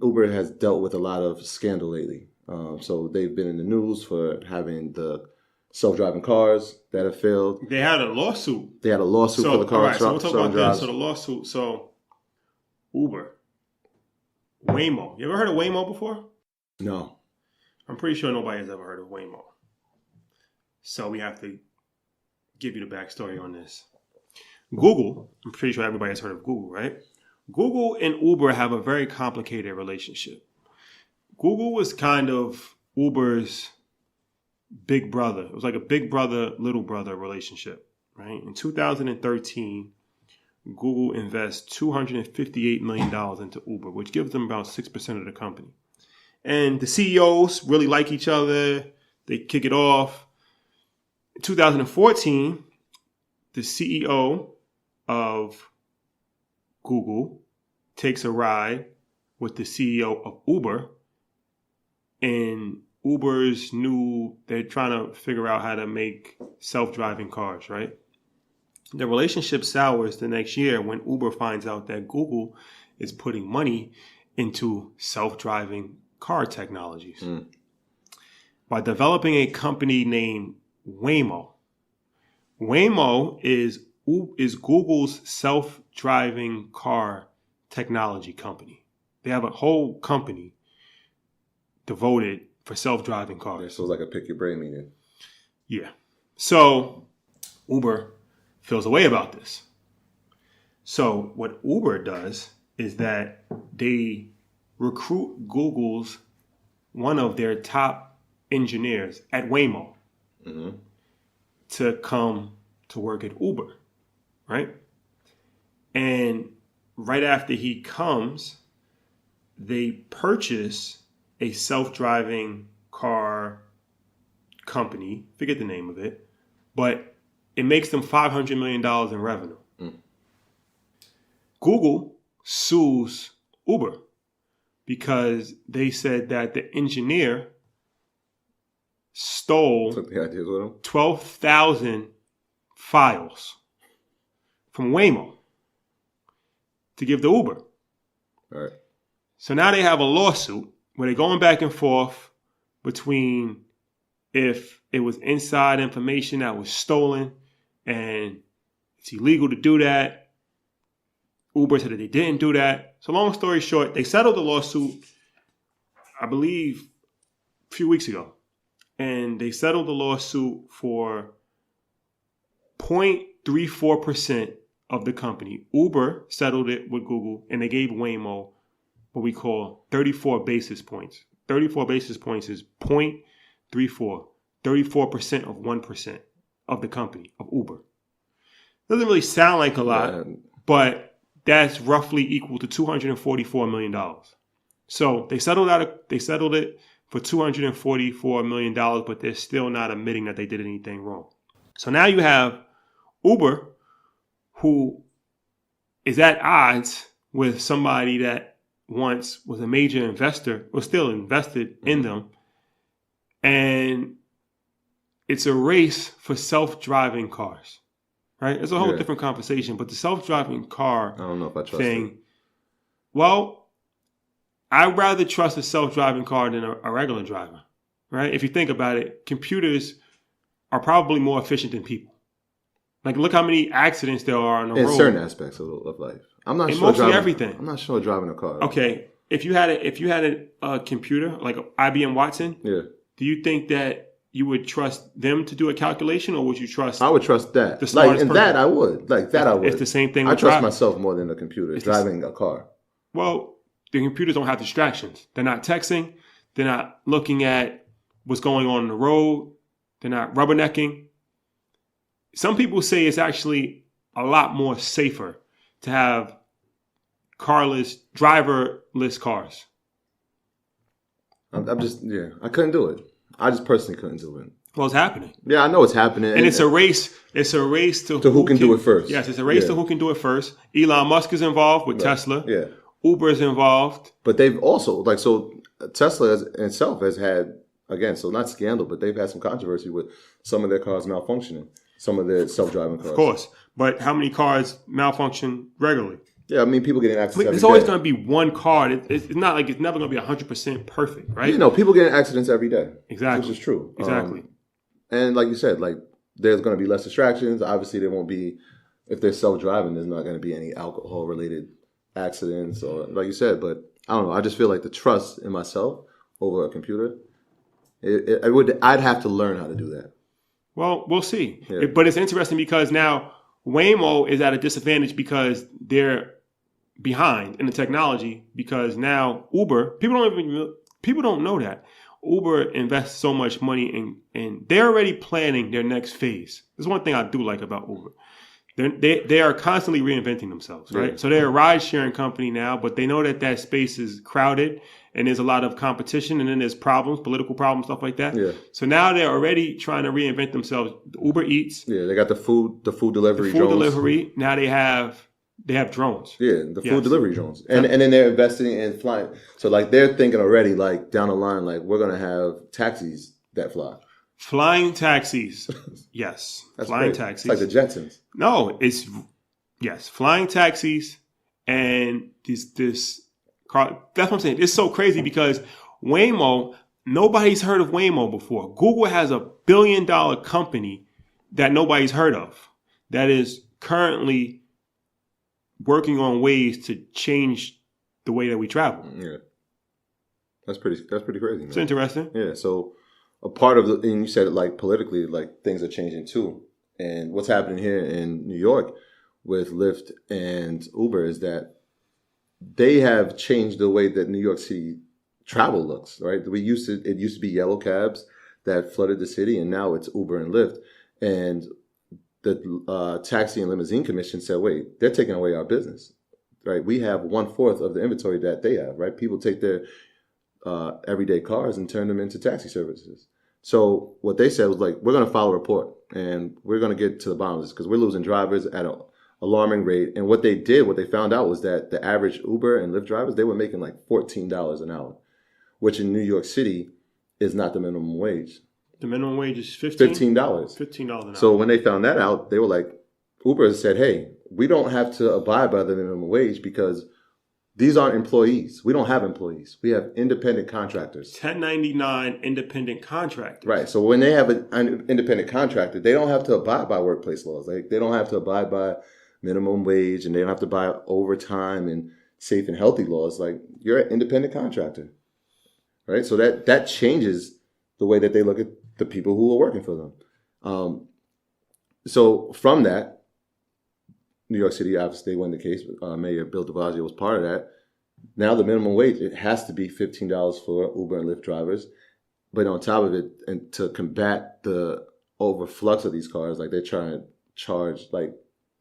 Uber has dealt with a lot of scandal lately. So they've been in the news for having the self-driving cars that have failed. They had a lawsuit. They had a lawsuit for the cars. All right, so we'll talk about this. So the lawsuit. So Uber, Waymo. You ever heard of Waymo before? No. I'm pretty sure nobody has ever heard of Waymo. So we have to give you the backstory on this. Google, I'm pretty sure everybody has heard of Google, right? Google and Uber have a very complicated relationship. Google was kind of Uber's big brother. It was like a big brother, little brother relationship, right? In 2013, Google invests $258 million into Uber, which gives them about 6% of the company. And the CEOs really like each other. They kick it off. In 2014, the CEO of Google takes a ride with the CEO of Uber, and they're trying to figure out how to make self-driving cars, right? The relationship sours the next year when Uber finds out that Google is putting money into self-driving car technologies by developing a company named Waymo. Waymo is Google's self-driving car technology company. They have a whole company devoted for self-driving cars. Yeah, so it's like a pick your brain meeting. Yeah. So Uber feels a way about this. So what Uber does is that they recruit one of their top engineers at Waymo to come to work at Uber, right? And right after he comes, they purchase a self-driving car company, forget the name of it, but it makes them $500 million in revenue. Google sues Uber because they said that the engineer stole 12,000 files from Waymo to give to Uber. All right. So now they have a lawsuit where they're going back and forth between if it was inside information that was stolen and it's illegal to do that. Uber said that they didn't do that. So long story short, they settled the lawsuit, I believe, a few weeks ago. And they settled the lawsuit for 0.34% of the company. Uber settled it with Google, and they gave Waymo what we call 34 basis points. 34 basis points is 0.34. 34% of 1% of the company, of Uber. Doesn't really sound like a lot, but that's roughly equal to $244 million. So they settled it for $244 million, but they're still not admitting that they did anything wrong. So now you have Uber, who is at odds with somebody that once was a major investor, or still invested in them, and it's a race for self-driving cars, right? It's a whole different conversation, but the self-driving car I don't know if I trust thing, it. Well, I'd rather trust a self-driving car than a regular driver, right? If you think about it, computers are probably more efficient than people. Like, look how many accidents there are on the road. In certain aspects of life. I'm not in sure mostly driving everything. I'm not sure driving a car. Okay, if you had a computer like IBM Watson, do you think that you would trust them to do a calculation, or would you trust? I would trust that. The smartest person? That I would. I would. It's the same thing. I with trust driving. myself more than the computer driving a car. Well, the computers don't have distractions. They're not texting. They're not looking at what's going on the road. They're not rubbernecking. Some people say it's actually a lot more safer to have driverless cars. I couldn't do it. I just personally couldn't do it. Well, it's happening. Yeah, I know it's happening. And it's a race. It's a race to who can do it first. Yes, it's a race to who can do it first. Elon Musk is involved with Tesla. Yeah. Uber is involved. But they've also, Tesla itself has had, again, so not scandal, but they've had some controversy with some of their cars malfunctioning. Some of their self-driving cars. Of course. But how many cars malfunction regularly? Yeah, I mean, people getting access every There's always day. going to be one car. It's not like it's never going to be 100% perfect, right? You know, people getting accidents every day. Exactly. Which is true. Exactly. And like you said, like there's going to be less distractions. Obviously, there won't be, if they're self-driving, there's not going to be any alcohol-related accidents or like you said. But I don't know. I just feel like the trust in myself over a computer, I'd have to learn how to do that. Well, we'll see. Yeah. But it's interesting because now Waymo is at a disadvantage because they're behind in the technology. Because now Uber, people don't know that Uber invests so much money in they're already planning their next phase. There's one thing I do like about Uber. They are constantly reinventing themselves, right? Yeah. So they're a ride sharing company now, but they know that space is crowded and there's a lot of competition, and then there's problems, political problems, stuff like that. Yeah. So now they're already trying to reinvent themselves. Uber Eats, Yeah, they got the food delivery food drones. delivery. Now they have drones. Yeah, the food Yes. delivery drones. And then they're investing in flying. So like they're thinking already like down the line, like we're gonna have taxis that fly. Flying taxis. Yes. That's flying great. taxis. It's like the Jetsons. No, yes, flying taxis and this car. That's what I'm saying. It's so crazy because Waymo, nobody's heard of Waymo before. Google has a $1 billion company that nobody's heard of that is currently working on ways to change the way that we travel. Yeah. That's pretty crazy, man. It's interesting. Yeah, so a part of and you said it like politically, like things are changing too. And what's happening here in New York with Lyft and Uber is that they have changed the way that New York City travel looks, right? It used to be yellow cabs that flooded the city, and now it's Uber and Lyft. And the Taxi and Limousine Commission said, wait, they're taking away our business, right? We have 1/4 of the inventory that they have, right? People take their everyday cars and turn them into taxi services. So what they said was like, we're going to file a report and we're going to get to the bottom of this because we're losing drivers at an alarming rate. And what they found out was that the average Uber and Lyft drivers, they were making like $14 an hour, which in New York City is not the minimum wage. The minimum wage is $15. $15 an hour. So when they found that out, they were like, Uber said, hey, we don't have to abide by the minimum wage because these aren't employees. We don't have employees. We have independent contractors. 1099 independent contractors. Right. So when they have an independent contractor, they don't have to abide by workplace laws. Like they don't have to abide by minimum wage, and they don't have to abide overtime and safe and healthy laws. Like you're an independent contractor, right? So that changes the way that they look at the people who are working for them. So from that, New York City, obviously, they won the case. Mayor Bill de Blasio was part of that. Now the minimum wage, it has to be $15 for Uber and Lyft drivers. But on top of it, and to combat the overflux of these cars, like they're trying to charge like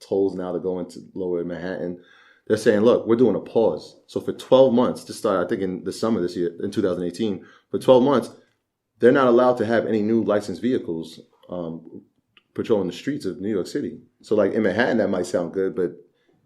tolls now to go into lower Manhattan. They're saying, look, we're doing a pause. So for 12 months to start, I think in the summer this year, in 2018, for 12 months, they're not allowed to have any new licensed vehicles patrolling the streets of New York City. So like in Manhattan, that might sound good, but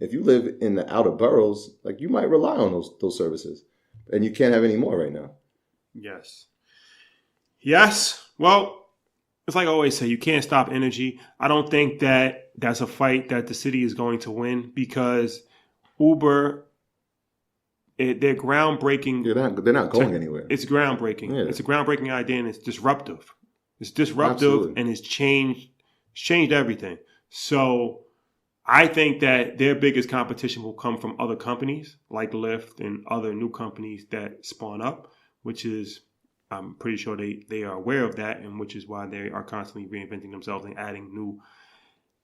if you live in the outer boroughs, like you might rely on those services, and you can't have any more right now. Yes. Well, it's like I always say, you can't stop energy. I don't think that that's a fight that the city is going to win because Uber, they're groundbreaking. They're not going anywhere. It's groundbreaking. Yeah. It's a groundbreaking idea, and it's disruptive. It's disruptive, Absolutely. and it's changed everything. So I think that their biggest competition will come from other companies like Lyft and other new companies that spawn up, which is, I'm pretty sure they are aware of that, and which is why they are constantly reinventing themselves and adding new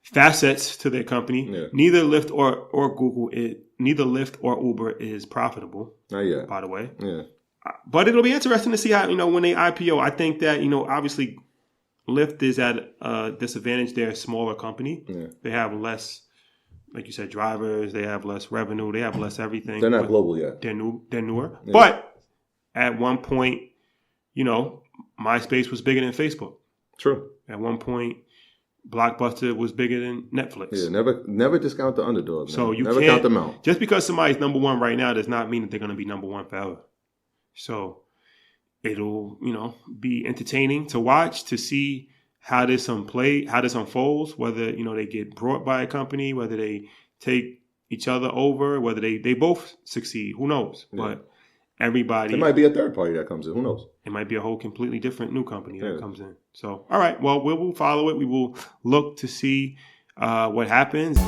facets to their company. Yeah. Neither Lyft neither Lyft or Uber is profitable. Not yet. By the way. Yeah. But it'll be interesting to see how, when they IPO. I think that, obviously Lyft is at a disadvantage. They're a smaller company. Yeah. They have less, like you said, drivers. They have less revenue. They have less everything. They're not global yet. They're newer. Yeah. But at one point, MySpace was bigger than Facebook. True. At one point, Blockbuster was bigger than Netflix. Yeah, never discount the underdog. Man. So you never can't count them out. Just because somebody's number one right now does not mean that they're going to be number one forever. So it'll, be entertaining to watch, to see how this unfolds, whether, they get brought by a company, whether they take, each other over, whether they both succeed, who knows? Yeah. But everybody, There might be a third party that comes in. Who knows? it might be a whole completely different new company that Yeah. comes in. So, all right, well, we will follow it. We will look to see what happens.